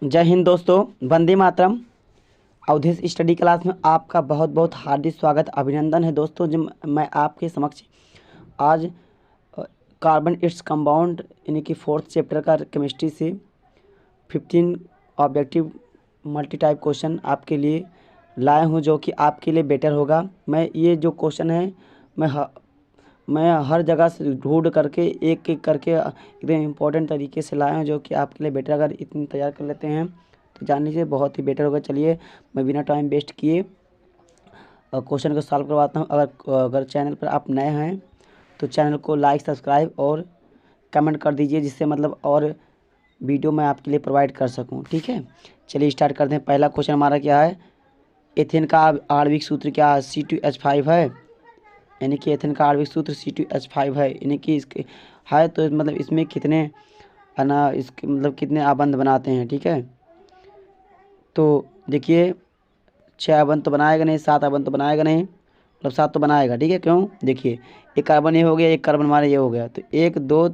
जय हिंद दोस्तों, Vande Mataram. Awadhesh study class में आपका बहुत बहुत हार्दिक स्वागत अभिनंदन है दोस्तों। जो मैं आपके समक्ष आज कार्बन इट्स कंपाउंड यानी कि फोर्थ चैप्टर का केमिस्ट्री से 15 ऑब्जेक्टिव मल्टी टाइप क्वेश्चन आपके लिए लाया हूं, जो कि आपके लिए बेटर होगा। मैं ये जो क्वेश्चन है मैं हर जगह से ढूंढ करके एक एक करके एकदम इम्पोर्टेंट तरीके से लाया हूँ, जो कि आपके लिए बेटर। अगर इतनी तैयार कर लेते हैं तो जान लीजिए बहुत ही बेटर होगा। चलिए मैं बिना टाइम वेस्ट किए क्वेश्चन को सॉल्व करवाता हूँ। अगर चैनल पर आप नए हैं तो चैनल को लाइक, सब्सक्राइब और कमेंट कर दीजिए, जिससे मतलब और वीडियो मैं आपके लिए प्रोवाइड कर सकूँ। ठीक है, चलिए स्टार्ट करते हैं। पहला क्वेश्चन हमारा क्या है, एथेन का आणविक सूत्र क्या है? C2H5 है, यानी कि एथेन का आणविक सूत्र C2H5 है। यानी कि इसके है तो मतलब इसमें कितने इसके मतलब कितने आबंध बनाते हैं। ठीक है, तो देखिए 6 आबंध तो बनाएगा नहीं, 7 आबंध तो बनाएगा नहीं, मतलब 7 तो बनाएगा। ठीक है, क्यों? देखिए एक कार्बन ये हो गया, एक कार्बन हमारा ये हो गया, तो 1 2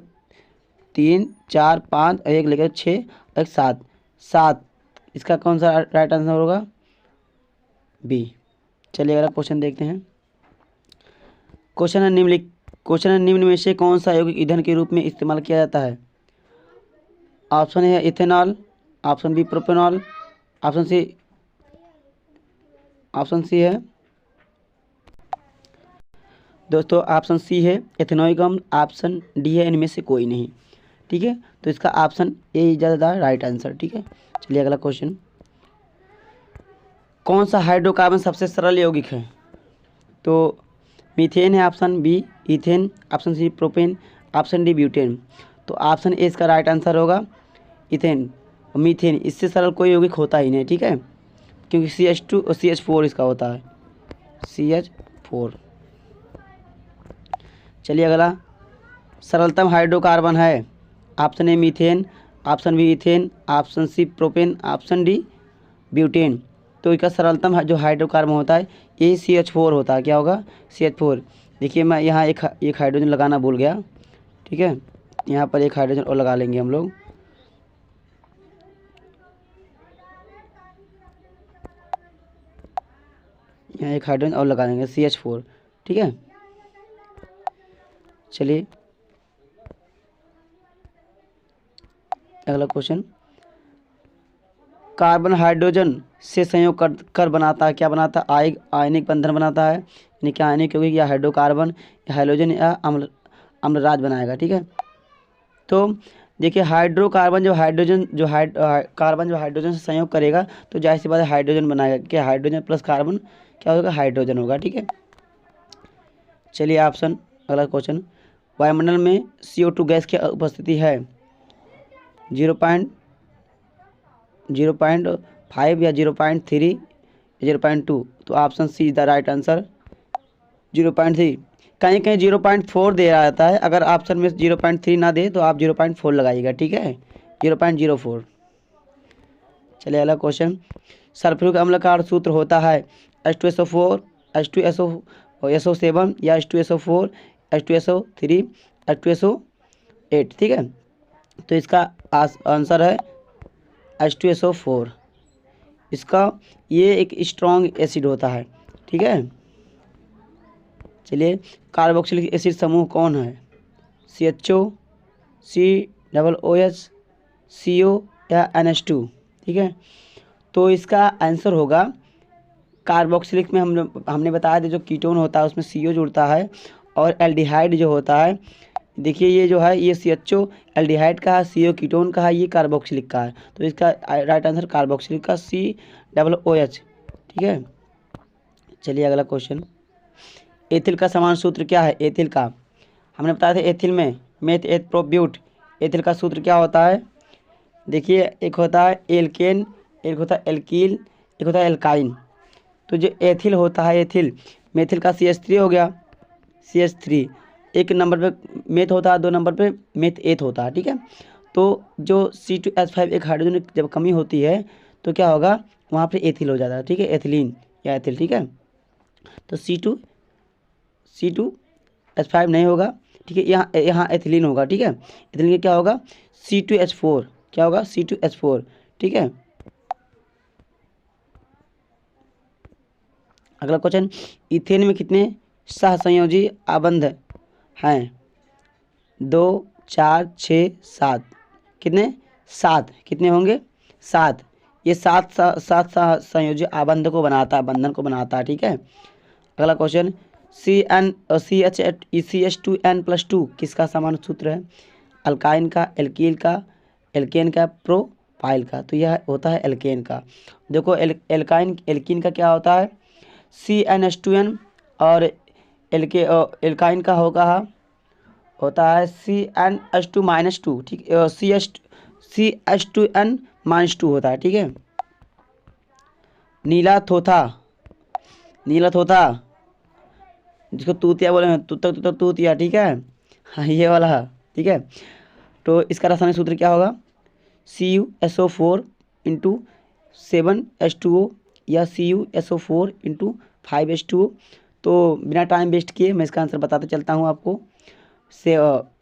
3 4 5 और एक लेकर 6 और 7 7। इसका कौन सा राइट आंसर होगा? बी। चलिए अगला क्वेश्चन देखते हैं। क्वेश्चन है निम्न में से कौन सा यौगिक ईंधन के रूप में इस्तेमाल किया जाता है? ऑप्शन है ethanol, option B propanol, option C है दोस्तों, ऑप्शन सी है एथेनॉइक अम्ल, ऑप्शन डी है इनमें से कोई नहीं। ठीक है, तो इसका ऑप्शन ए ज़्यादा राइट आंसर। ठीक है, चलिए अगला क्वेश्चन। कौन सा हाइड्रोकार्बन सबसे सरल यौगिक है? तो मीथेन है, option B ethane, option C propane, option D butane. तो ऑप्शन ए इसका राइट आंसर होगा इथेन और मीथेन। इससे सरल कोई यौगिक होता ही नहीं। ठीक है, क्योंकि CH2 और CH4 इसका होता है, CH4। चलिए अगला, सरलतम हाइड्रोकार्बन है? Option A methane, option B ethane, option C propane, option D butane. तो इसका सरलतम जो हाइड्रोकार्बन होता है ये CH4 होता है। क्या होगा? CH4। देखिए मैं यहाँ एक हाइड्रोजन लगाना भूल गया। ठीक है, यहाँ पर एक हाइड्रोजन और लगा लेंगे हम लोग। यहाँ एक हाइड्रोजन और लगा देंगे, CH4। ठीक है, चलिए अगला क्वेश्चन। कार्बन हाइड्रोजन से संयोग कर बनाता है, क्या बनाता है? आयनिक बंधन बनाता है, यानी कि आयनिक यौगिक या हाइड्रोकार्बन या हाइड्रोजन या अम्लराज बनाएगा। ठीक है, तो देखिए हाइड्रोकार्बन कार्बन जो हाइड्रोजन से संयोग करेगा तो जाहिर सी बात है हाइड्रोजन बनाएगा। क्या हाइड्रोजन प्लस कार्बन क्या होगा? हाइड्रोजन होगा। ठीक है, चलिए ऑप्शन अगला क्वेश्चन। वायुमंडल में CO2 गैस की उपस्थिति है 0.5 या 0.3 या 0.2। तो option C is the right answer, 0.3। कहीं कहीं 0.4 दे जाता है, अगर ऑप्शन में 0.3 ना दे तो आप 0.4 लगाइएगा। ठीक है, 0.04। चलिए अगला क्वेश्चन। सल्फ्यूरिक अम्ल का सूत्र होता है H2SO4, H2SO7 या H2SO4, H2SO3, H2SO8। ठीक है, तो इसका आंसर है H2SO4। इसका ये एक स्ट्रॉन्ग एसिड होता है। ठीक है, चलिए कार्बोक्सिलिक एसिड समूह कौन है? CHO, COOH, CO या NH2। ठीक है, तो इसका आंसर होगा कार्बोक्सिलिक में हमने बताया था जो कीटोन होता है उसमें CO जुड़ता है, और एल्डिहाइड जो होता है, देखिए ये जो है ये CHO एल्डिहाइड का है, CO कीटोन का है, ये कार्बोक्सिलिक का है। तो इसका राइट आंसर कार्बोक्सिलिक का COOH। ठीक है, चलिए अगला क्वेश्चन। एथिल का समान सूत्र क्या है? एथिल का हमने बताया था एथिल में मेथ एथ प्रोब्यूट। एथिल का सूत्र क्या होता है? देखिए एक होता है एल्केन, एक होता है एल्कील, एक होता है एल्काइन। तो जो एथिल होता है, एथिल मेथिल का CH3 हो गया, CH3। एक नंबर पे मेथ होता है, 2 नंबर पे मेथ एथ होता है। ठीक है, तो जो C2H5 एक हाइड्रोजन जब कमी होती है तो क्या होगा? वहाँ पे एथिल हो जाता है। ठीक है, एथिलीन या एथिल। ठीक है, तो C2H5 नहीं होगा। ठीक है, यहाँ एथिलीन होगा। ठीक है, एथिलीन क्या होगा? C2H4। क्या होगा? C2H4। ठीक है। अगला क्वेश्चन, इथेन में कितने सहसंयोजी आबंध हैं? 2, 4, 6, 7। कितने? 7। कितने होंगे? 7। ये सात संयोजी आबंध को बनाता है, बंधन को बनाता है, ठीक है। अगला क्वेश्चन, CH2N+2 किसका सामान्य सूत्र है? अल्काइन का, एल्कील का, एल्केन का, प्रोपाइल का। तो यह होता है एल्केन का। देखो एल्कीन का क्या होता है? CnH2n, और एल्काइन का होता है CnH2-2, ठीक है। CH2n-2 होता है, ठीक है। नीला थोथा जिसको तूतिया बोले हैं, तूतिया, ठीक है। हाँ, ये वाला, ठीक है। तो इसका रासायनिक सूत्र क्या होगा? CuSO4 × 7H2O या CuSO4 × 5H2O। तो बिना टाइम वेस्ट किए मैं इसका आंसर बताते चलता हूँ आपको।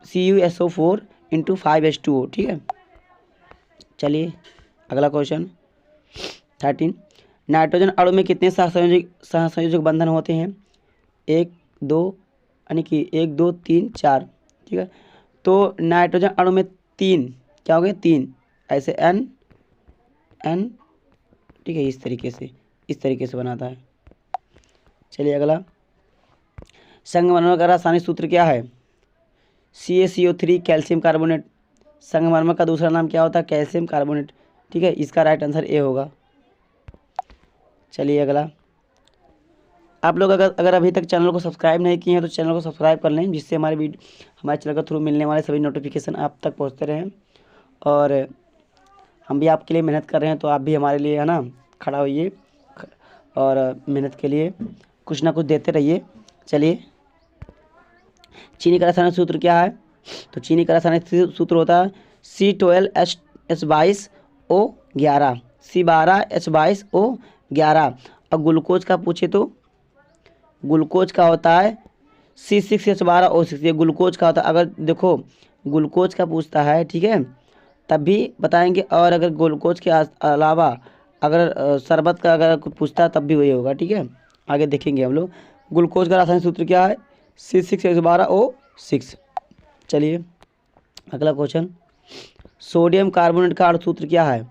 CuSO4 × 5H2O, ठीक है। चलिए अगला क्वेश्चन 13, नाइट्रोजन अणु में कितने सहसंयोजक बंधन होते हैं? 1, 2, यानी कि 1, 2, 3, 4, ठीक है। तो नाइट्रोजन अणु में 3 क्या हो गए? 3 ऐसे N, ठीक है, इस तरीके से बनाता है। चलिए अगला, संगमरमर का रासायनिक सूत्र क्या है? CaCO3 calcium carbonate. संगमरमर का दूसरा नाम क्या होता है? कैल्शियम कार्बोनेट, ठीक है। इसका राइट आंसर ए होगा। चलिए अगला, आप लोग अगर अभी तक चैनल को सब्सक्राइब नहीं किए हैं तो चैनल को सब्सक्राइब कर लें, जिससे हमारे चैनल के थ्रू मिलने वाले सभी नोटिफिकेशन आप तक पहुंचते रहें। और हम भी आपके लिए मेहनत कर रहे हैं, तो आप भी हमारे लिए, है ना, खड़ा होइए और मेहनत के लिए कुछ ना कुछ देते रहिए। चलिए, चीनी का रासायनिक सूत्र क्या है? तो चीनी का रासायनिक सूत्र होता है C12H22O11, C12H22O11। और ग्लूकोज का पूछे तो ग्लूकोज का होता है C6H12O6। ये ग्लूकोज का होता है। अगर देखो ग्लूकोज का पूछता है, ठीक है, तब भी बताएंगे। और अगर ग्लूकोज के अलावा अगर शरबत का अगर कुछ पूछता है तब भी वही होगा, ठीक है। आगे देखेंगे हम लोग। ग्लूकोज का रासायनिक सूत्र क्या है? C6H12O6। चलिए अगला क्वेश्चन, सोडियम कार्बोनेट का अर्ध सूत्र क्या है?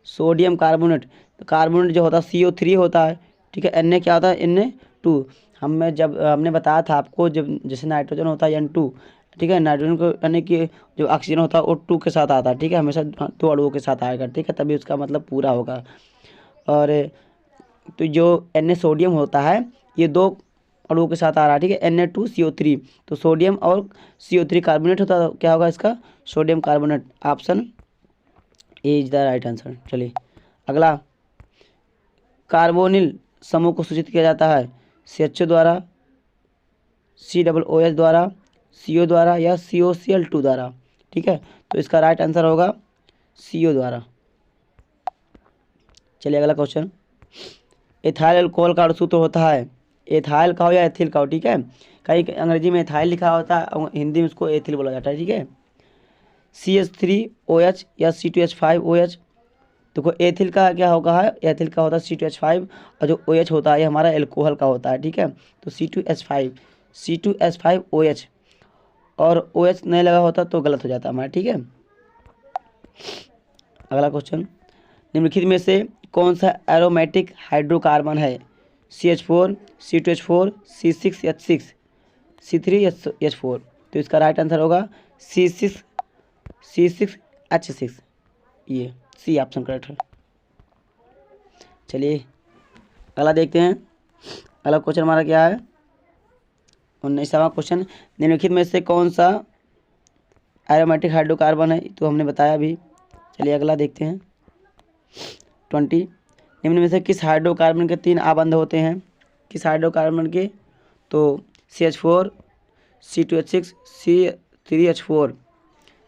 सोडियम कार्बोनेट, तो कार्बोनेट जो होता है CO3 होता है, ठीक है। Na क्या होता है? Na2। हमने बताया था आपको, जब जैसे नाइट्रोजन होता है N2, ठीक है। नाइट्रोजन को यानी कि जो ऑक्सीजन होता है वो 2 के साथ आता है, ठीक है। हमेशा 2 अणुओं के साथ आएगा, ठीक है, तभी उसका मतलब पूरा होगा। और तो जो Na सोडियम होता है ये 2 अणुओं के साथ आ रहा है, ठीक है, Na2CO3। तो सोडियम और CO3 कार्बोनेट होता है, क्या होगा इसका? Sodium carbonate. Option A is the right answer. चलिए अगला, कार्बोनिल समूह को सूचित किया जाता है CHO द्वारा, COOH द्वारा, CO द्वारा या COCl2 द्वारा, ठीक है। तो इसका राइट आंसर होगा CO द्वारा। चलिए अगला क्वेश्चन, एथाइल अल्कोहल का सूत्र होता है, एथाइल का हो या एथिल का हो, ठीक है। कहीं अंग्रेजी में एथाइल लिखा होता है और हिंदी में उसको एथिल बोला जाता है, ठीक है। CH3OH या C2H5OH। देखो एथिल का क्या होगा है? एथिल का होता है C2H5, और जो OH होता है ये हमारा एल्कोहल का होता है, ठीक है। तो C2H5OH, और OH नहीं लगा होता तो गलत हो जाता हमारा, ठीक है। अगला क्वेश्चन, निम्नलिखित में से कौन सा एरोमेटिक हाइड्रोकार्बन है? CH4, C2H4, C6H6, C3H4। तो इसका राइट आंसर होगा C6H6। ये सी ऑप्शन करेक्ट है। चलिए अगला देखते हैं। अगला क्वेश्चन हमारा क्या है? 19वां क्वेश्चन, निम्नलिखित में से कौन सा एरोमेटिक हाइड्रोकार्बन है? तो हमने बताया अभी। चलिए अगला देखते हैं 20, निम्न में से किस हाइड्रोकार्बन के 3 आबंध होते हैं? किस हाइड्रोकार्बन के? तो CH4, C2H6, C3H4।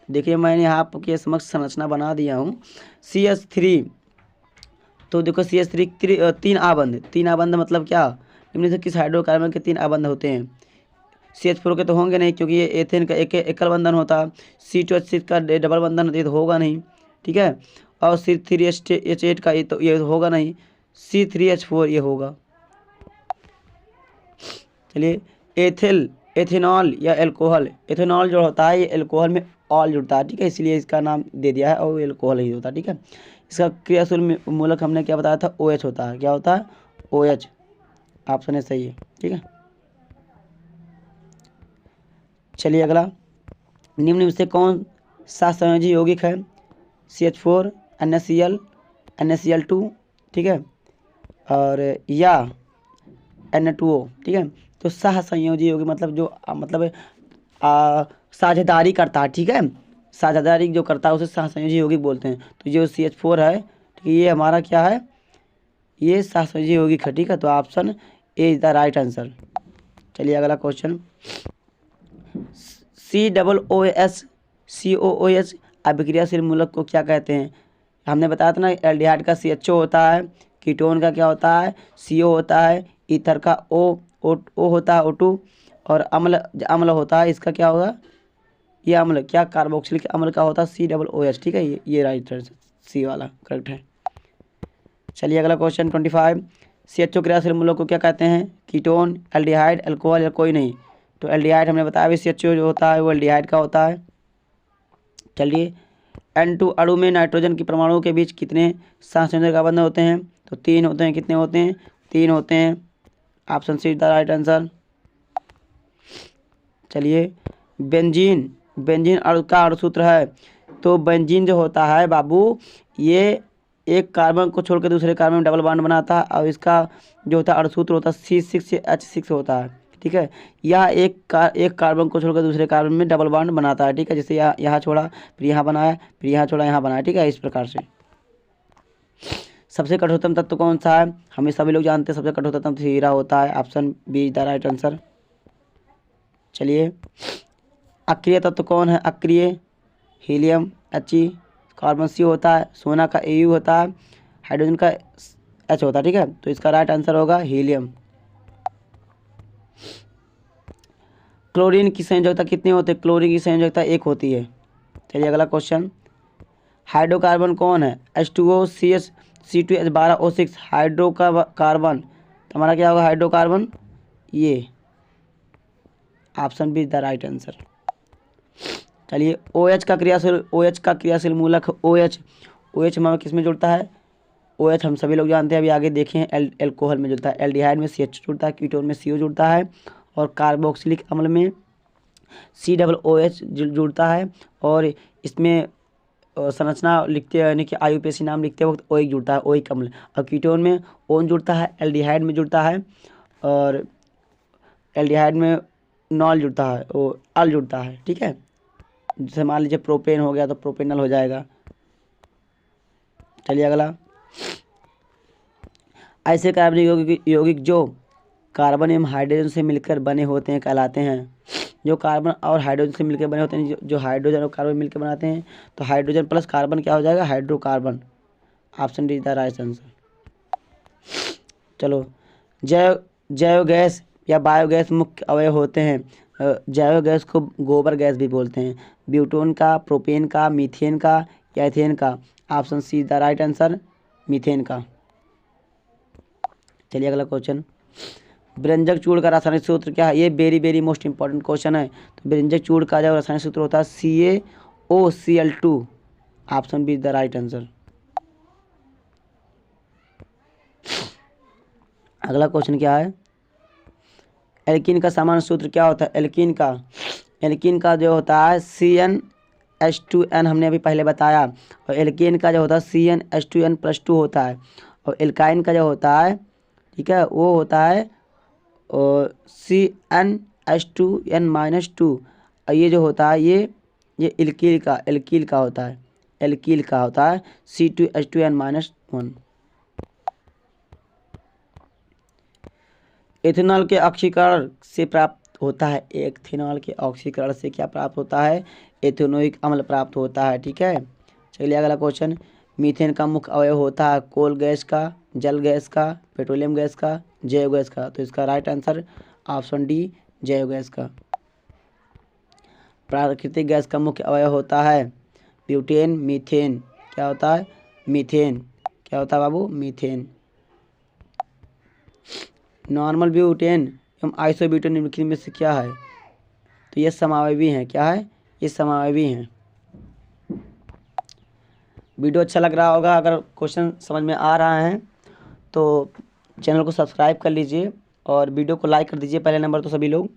देखिए मैंने यहाँ आपके समक्ष संरचना बना दिया हूँ। CH3, तो देखो CH3 3 आबंध मतलब क्या? निम्न से किस हाइड्रोकार्बन के 3 आबंध होते हैं? CH4 के तो होंगे नहीं, क्योंकि ये एथेन का एकल बंधन होता है। C2H6 का डबल बंधन होती है तो होगा नहीं, ठीक है। और C3H8 का ये होगा नहीं, C3H4 ये होगा। चलिए, एथेनॉल या एल्कोहल, एथेनॉल जो होता है ये एल्कोहल में ऑल जुड़ता है, ठीक है, इसलिए इसका नाम दे दिया है और एल्कोहल ही होता है, ठीक है। इसका क्रियाशील मूलक हमने क्या बताया था, OH होता है। क्या होता है, OH। ऑप्शन है सही है, ठीक है। चलिए अगला, निम्न में से कौन सा संयोजी यौगिक है, CH4, NaCl, NaCl2, ठीक है, और या Na2O, ठीक है। तो सह संयोजी यौगिक मतलब जो मतलब साझेदारी करता है, ठीक है, साझेदारी जो करता है उसे सह संयोजी यौगिक बोलते हैं। तो जो CH4 है, ठीक है, ये हमारा क्या है, ये सह संयोजी यौगिक है, ठीक है। तो option A is the right answer. चलिए अगला क्वेश्चन, COOH COOH अभिक्रियाशील मूलक को क्या कहते हैं। हमने बताया था ना, एल्डिहाइड का CHO होता है, कीटोन का क्या होता है, CO होता है, ईथर का O होता है, O2, और अम्ल होता है, इसका क्या होगा, ये अम्ल क्या कार्बोक्सिलिक अम्ल का होता है, COOH, ठीक है, ये राइट है, सी वाला करेक्ट है। चलिए अगला क्वेश्चन 25, CHO क्रियाशील मूलक को क्या कहते हैं, कीटोन, एल्डिहाइड, अल्कोहल या कोई नहीं। तो एल्डिहाइड हमने बताया भी, CHO जो होता है वो एल्डिहाइड का होता है। चलिए, N2 अणु में नाइट्रोजन की परमाणुओं के बीच कितने सहसंयोजक का बंधन होते हैं। तो 3 होते हैं। कितने होते हैं, 3 होते हैं। Option C is the right answer. चलिए, बेंजीन अणु का अणुसूत्र है। तो बेंजीन जो होता है बाबू, ये एक कार्बन को छोड़कर दूसरे कार्बन में डबल बॉन्ड बनाता है, और इसका जो होता है अणुसूत्र होता है C6H6 होता है, ठीक है। यह एक कार्बन को छोड़कर दूसरे कार्बन में डबल बॉन्ड बनाता है, ठीक है। जैसे यहाँ छोड़ा, फिर यहाँ बनाया, फिर यहाँ छोड़ा, यहाँ बनाया, ठीक है, इस प्रकार से। सबसे कठोरतम तत्व कौन सा है, हमें सभी लोग जानते हैं सबसे कठोरतम तत्व हीरा होता है। Option B is the right answer. चलिए, अक्रिय तत्व कौन है, अक्रिय, हीलियम He, कार्बन C होता है, सोना का Au होता है, हाइड्रोजन का H होता है, ठीक है। तो इसका राइट आंसर होगा हीलियम। क्लोरीन की संयोजकता कितनी होती है, क्लोरीन की संयोजकता 1 होती है। चलिए अगला क्वेश्चन, हाइड्रोकार्बन कौन है, H2O C2H12O6 हाइड्रोकार्बन, तो हमारा क्या होगा, हाइड्रोकार्बन, ये option B is the right answer. चलिए, OH का क्रियाशील मूलक OH हमारा किस में जुड़ता है, OH हम सभी लोग जानते हैं, अभी आगे देखें, एल्कोहल में जुड़ता है, एल्डिहाइड में CH जुड़ता है, कीटोन में CO जुड़ता है, और कार्बोक्सिलिक अम्ल में COOH जुड़ता है, और इसमें संरचना लिखते यानी कि IUPAC नाम लिखते वक्त OH जुड़ता है, OH अम्ल, और कीटोन में ओन जुड़ता है, एल्डिहाइड में जुड़ता है, और एल्डिहाइड में नॉल जुड़ता है, वो अल जुड़ता है, ठीक है। जैसे मान लीजिए प्रोपेन हो गया तो प्रोपेनल हो जाएगा। चलिए अगला, ऐसे कार्बनिक यौगिक जो कार्बन एवं हाइड्रोजन से मिलकर बने होते हैं कहलाते हैं। जो कार्बन और हाइड्रोजन से मिलकर बने होते हैं, जो हाइड्रोजन और कार्बन मिलकर बनाते हैं, तो हाइड्रोजन प्लस कार्बन क्या हो जाएगा, hydrocarbon. Option D is the right answer. चलो, जैव गैस या बायोगैस मुख्य अवयव होते हैं। जैव गैस को गोबर गैस भी बोलते हैं। ब्यूटेन का, प्रोपेन का, मीथेन का या एथेन का। Option C is the right answer, methane का। चलिए अगला क्वेश्चन, व्यंजक चूर्ण का रासायनिक सूत्र क्या है। ये वेरी मोस्ट इंपॉर्टेंट क्वेश्चन है। तो व्यंजक चूर्ण का जो रासायनिक सूत्र होता है CaOCl2। Option B is the right answer. अगला क्वेश्चन क्या है, एल्कीन का सामान्य सूत्र क्या होता है। एल्कीन का जो होता है CnH2n, हमने अभी पहले बताया। और एल्कीन का जो होता है CnH2n+2 होता है। और एल्काइन का जो होता है, ठीक है, वो होता है और CnH2n-2। और ये जो होता है ये एल्कील का होता है, C2H2n-1। एथेनॉल के ऑक्सीकरण से प्राप्त होता है, एथेनॉल के ऑक्सीकरण से क्या प्राप्त होता है, एथेनोइक अम्ल प्राप्त होता है, ठीक है। चलिए अगला क्वेश्चन, मीथेन का मुख्य अवयव होता है कोल गैस का, जल गैस का, पेट्रोलियम गैस का, जैव गैस का। तो इसका राइट आंसर ऑप्शन डी, जैव गैस का। प्राकृतिक गैस का मुख्य अवयव होता है ब्यूटेन, मीथेन क्या होता है, मीथेन। क्या होता है बाबू? मीथेन। नॉर्मल ब्यूटेन एवं आइसोब्यूटेन निम्नलिखित में से क्या है? तो ये समावयवी हैं। क्या है? ये समावयवी हैं। वीडियो अच्छा लग रहा होगा, अगर क्वेश्चन समझ में आ रहा है तो चैनल को सब्सक्राइब कर लीजिए और वीडियो को लाइक कर दीजिए पहले नंबर तो सभी लोग।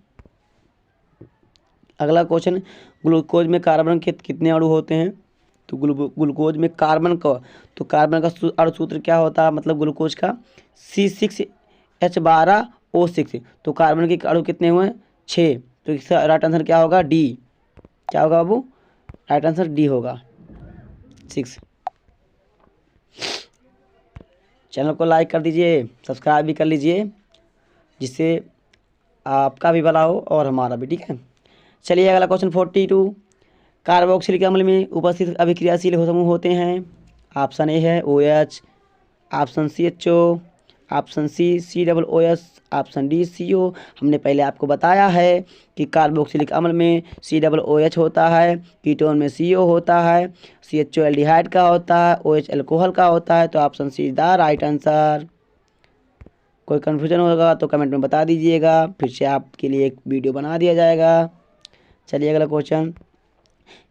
अगला क्वेश्चन, ग्लूकोज में कार्बन के कितने अणु होते हैं? तो ग्लूकोज में कार्बन का, तो कार्बन का अणु सूत्र क्या होता है? मतलब ग्लूकोज का C6H12O6। तो कार्बन के अणु कितने हुए? 6। तो इसका राइट आंसर क्या होगा? डी। क्या होगा बाबू? राइट आंसर डी होगा, 6। चैनल को लाइक कर दीजिए, सब्सक्राइब भी कर लीजिए, जिससे आपका भी भला हो और हमारा भी। ठीक है, चलिए अगला क्वेश्चन 42। कार्बोक्सिलिक अम्ल में उपस्थित अभिक्रियाशील समूह होते हैं। ऑप्शन ए है OH, option CHO, option C COOS, option D CO। हमने पहले आपको बताया है कि कार्बोक्सिलिक अम्ल में COOH होता है, कीटोन में CO होता है, CHO एल्डिहाइड का होता है, OH अल्कोहल का होता है। तो option see the right answer. कोई कन्फ्यूजन होगा तो कमेंट में बता दीजिएगा, फिर से आपके लिए एक वीडियो बना दिया जाएगा। चलिए अगला क्वेश्चन,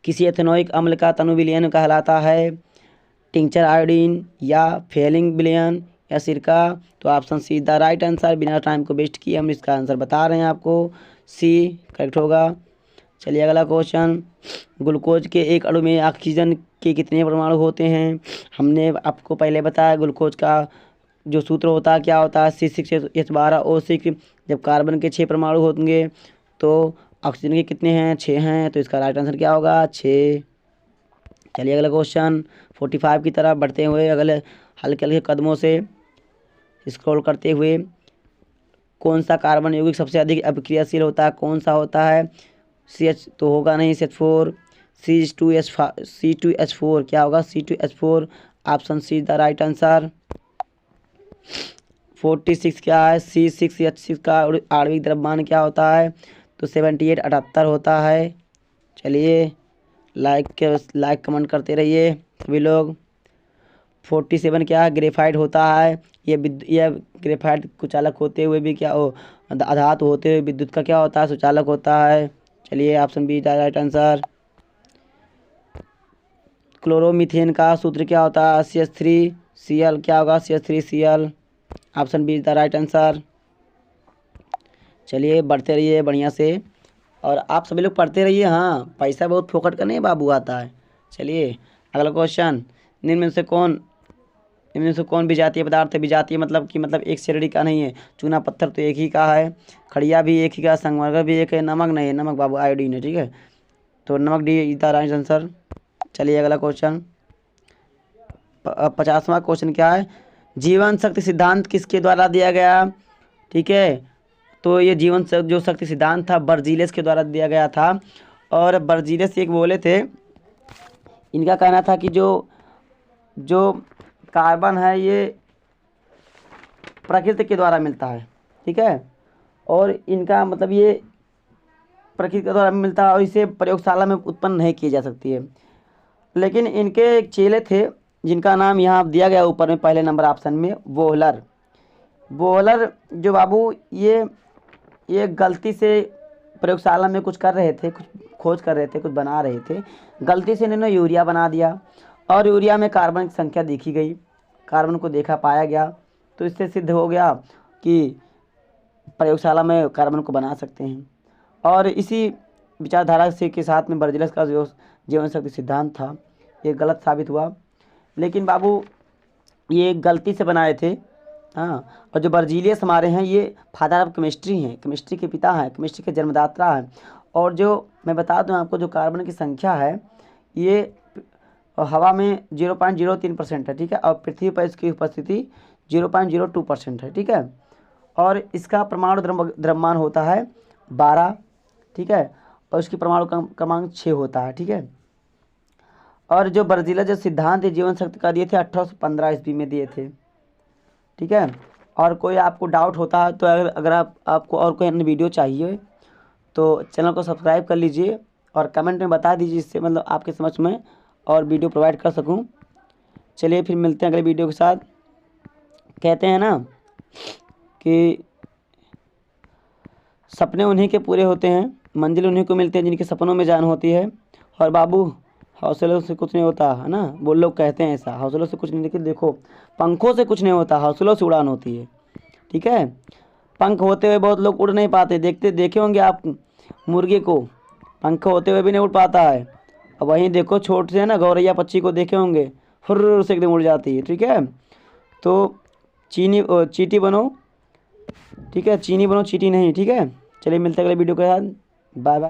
किसी एथेनोइक अम्ल का तनु विलयन कहलाता है? टिंचर आयोडीन या फेलिंग विलयन या सिरका? तो option see the right answer. बिना टाइम को वेस्ट किए हम इसका आंसर बता रहे हैं आपको, सी करेक्ट होगा। चलिए अगला क्वेश्चन, ग्लूकोज के एक अणु में ऑक्सीजन के कितने परमाणु होते हैं? हमने आपको पहले बताया ग्लूकोज का जो सूत्र होता है क्या होता है? C6H12O6। जब कार्बन के 6 परमाणु होंगे तो ऑक्सीजन के कितने हैं? 6 हैं। तो इसका राइट आंसर क्या होगा? 6। चलिए अगला क्वेश्चन 45 की तरफ बढ़ते हुए अगले हल्के हल्के कदमों से स्क्रॉल करते हुए, कौन सा कार्बन यौगिक सबसे अधिक अभिक्रियाशील होता है? कौन सा होता है? CH तो होगा नहीं, CH4, C2H4। क्या होगा? C2H4। Option see the right answer. 46 क्या है? C6H6 का आणविक द्रव्यमान क्या होता है? तो 78 होता है। चलिए लाइक कमेंट करते रहिए सभी लोग। 47 क्या है? ग्रेफाइट होता है। यह ग्रेफाइट कुचालक होते हुए भी क्या हो, अधातु होते हुए विद्युत का क्या होता है? सुचालक होता है। चलिए option B right answer. Chloromethane का सूत्र क्या होता है? CH3Cl। क्या होगा? CH3Cl। Option B the right answer. चलिए बढ़ते रहिए बढ़िया से, और आप सभी लोग पढ़ते रहिए। हाँ, पैसा बहुत फोकट का नहीं बाबू आता है। चलिए अगला क्वेश्चन, निम्न में से कौन विजातीय पदार्थ है? विजातीय मतलब कि मतलब एक श्रेणी का नहीं है। चूना पत्थर तो एक ही का है, खड़िया भी एक ही का, संगमरमर भी एक है, नमक नहीं है, नमक बाबू आयोडीन है। ठीक है, तो नमक डी द राइट आंसर। चलिए अगला क्वेश्चन 50वां क्वेश्चन क्या है? जीवन शक्ति सिद्धांत किसके द्वारा दिया गया? ठीक है, तो ये जीवन जो शक्ति सिद्धांत था बर्जीलियस के द्वारा दिया गया था। और बर्जीलियस एक बोले थे, इनका कहना था कि जो कार्बन है ये प्रकृति के द्वारा मिलता है। ठीक है, और इनका मतलब ये प्रकृति के द्वारा मिलता है और इसे प्रयोगशाला में उत्पन्न नहीं की जा सकती है। लेकिन इनके एक चेले थे जिनका नाम यहाँ दिया गया ऊपर में पहले नंबर ऑप्शन में, वोहलर जो बाबू ये गलती से प्रयोगशाला में कुछ कर रहे थे, कुछ खोज कर रहे थे, कुछ बना रहे थे, गलती से इन्होंने यूरिया बना दिया और यूरिया में कार्बन की संख्या देखी गई, कार्बन को देखा पाया गया। तो इससे सिद्ध हो गया कि प्रयोगशाला में कार्बन को बना सकते हैं। और इसी विचारधारा से के साथ में बर्जीलियस का जो जीवन शक्ति सिद्धांत था ये गलत साबित हुआ। लेकिन बाबू ये गलती से बनाए थे। हाँ, और जो बर्जीलियस हमारे हैं ये फादर ऑफ केमिस्ट्री हैं, केमिस्ट्री के पिता हैं, केमिस्ट्री के जन्मदाता हैं। और जो मैं बता दूं आपको, जो कार्बन की संख्या है ये हवा में 0.03% है। ठीक है, और पृथ्वी पर इसकी उपस्थिति 0.02% है। ठीक है, और इसका परमाणु द्रव्यमान होता है 12। ठीक है, और इसकी परमाणु क्रमांक 6 होता है। ठीक है, और जो बर्जीलियस जो सिद्धांत जीवन शक्ति का दिए थे 1815 ईस्वी में दिए थे। ठीक है, और कोई आपको डाउट होता है तो अगर आपको और कोई अन्य वीडियो चाहिए तो चैनल को सब्सक्राइब कर लीजिए और कमेंट में बता दीजिए, इससे मतलब आपके समझ में और वीडियो प्रोवाइड कर सकूं। चलिए फिर मिलते हैं अगले वीडियो के साथ। कहते हैं ना कि सपने उन्हीं के पूरे होते हैं, मंजिल उन्हीं को मिलती है जिनके सपनों में जान होती है। और बाबू हौसलों से कुछ नहीं होता है ना, वो लोग कहते हैं ऐसा, हौसलों से कुछ नहीं, लेकिन देखो पंखों से कुछ नहीं होता, हौसलों से उड़ान होती है। ठीक है, पंख होते हुए बहुत लोग उड़ नहीं पाते, देखे होंगे आप मुर्गे को, पंख होते हुए भी नहीं उड़ पाता है। अब वहीं देखो छोटे से है ना गौरैया पक्षी को देखे होंगे, फुर्र से एकदम उड़ जाती है। ठीक है, तो चीटी बनो, ठीक है, चीनी बनो, चीटी नहीं। ठीक है, चलिए मिलते हैं अगले वीडियो के साथ, बाय बाय।